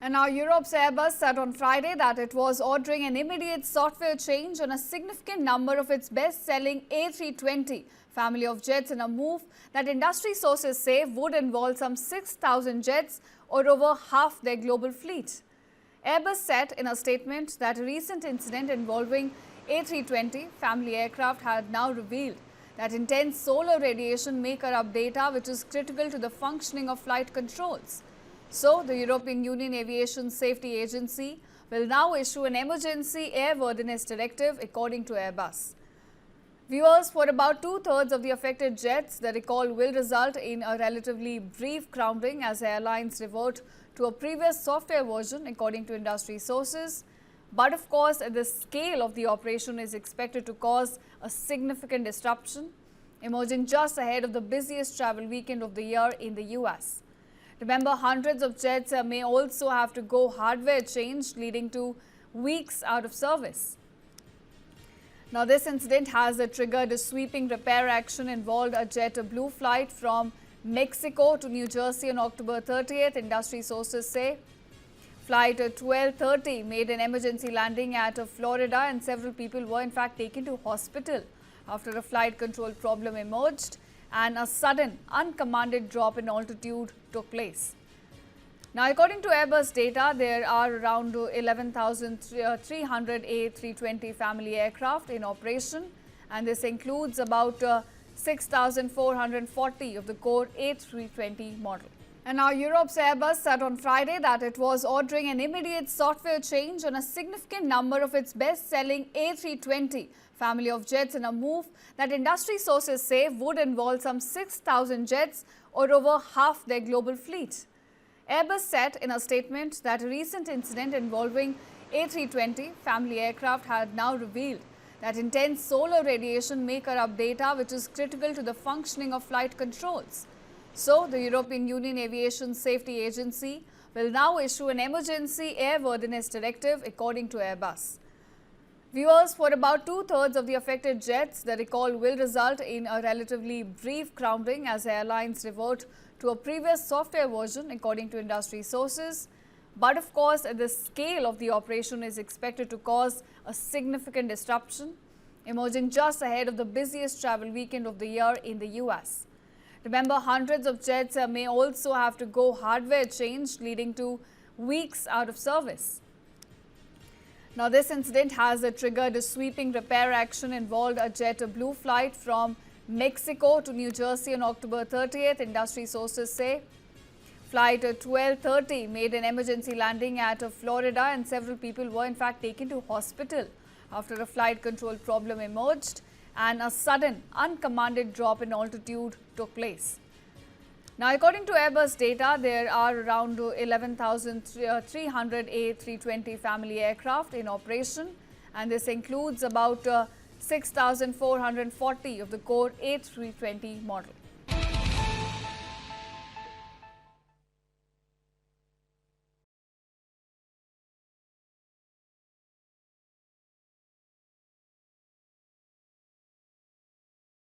And now Europe's Airbus said on Friday that it was ordering an immediate software change on a significant number of its best-selling A320 family of jets in a move that industry sources say would involve some 6,000 jets or over half their global fleet. Airbus said in a statement that a recent incident involving A320 family aircraft had now revealed that intense solar radiation may corrupt data which is critical to the functioning of flight controls. So, the European Union Aviation Safety Agency will now issue an emergency airworthiness directive according to Airbus. Viewers, for about two-thirds of the affected jets, the recall will result in a relatively brief grounding as airlines revert to a previous software version according to industry sources. But of course, the scale of the operation is expected to cause a significant disruption, emerging just ahead of the busiest travel weekend of the year in the US. Remember, hundreds of jets may also have to go hardware changed, leading to weeks out of service. Now, this incident has triggered a sweeping repair action involved a JetBlue flight from Mexico to New Jersey on October 30th, industry sources say. Flight 1230 made an emergency landing at Florida and several people were in fact taken to hospital after a flight control problem emerged and a sudden uncommanded drop in altitude took place. Now, according to Airbus data, there are around 11,300 A320 family aircraft in operation, and this includes about 6,440 of the core A320 model. And now Europe's Airbus said on Friday that it was ordering an immediate software change on a significant number of its best-selling A320 family of jets in a move that industry sources say would involve some 6,000 jets or over half their global fleet. Airbus said in a statement that a recent incident involving A320 family aircraft had now revealed that intense solar radiation may corrupt data which is critical to the functioning of flight controls. So, the European Union Aviation Safety Agency will now issue an emergency airworthiness directive according to Airbus. Viewers, for about two-thirds of the affected jets, the recall will result in a relatively brief grounding as airlines revert to a previous software version according to industry sources. But of course, the scale of the operation is expected to cause a significant disruption, emerging just ahead of the busiest travel weekend of the year in the US. Remember, hundreds of jets may also have to go hardware changed, leading to weeks out of service. Now, this incident has triggered a sweeping repair action involved a JetBlue flight from Mexico to New Jersey on October 30th, industry sources say. Flight 1230 made an emergency landing at Florida and several people were in fact taken to hospital after a flight control problem emerged and a sudden uncommanded drop in altitude took place. Now, according to Airbus data, there are around 11,300 A320 family aircraft in operation, and this includes about 6,440 of the core A320 model.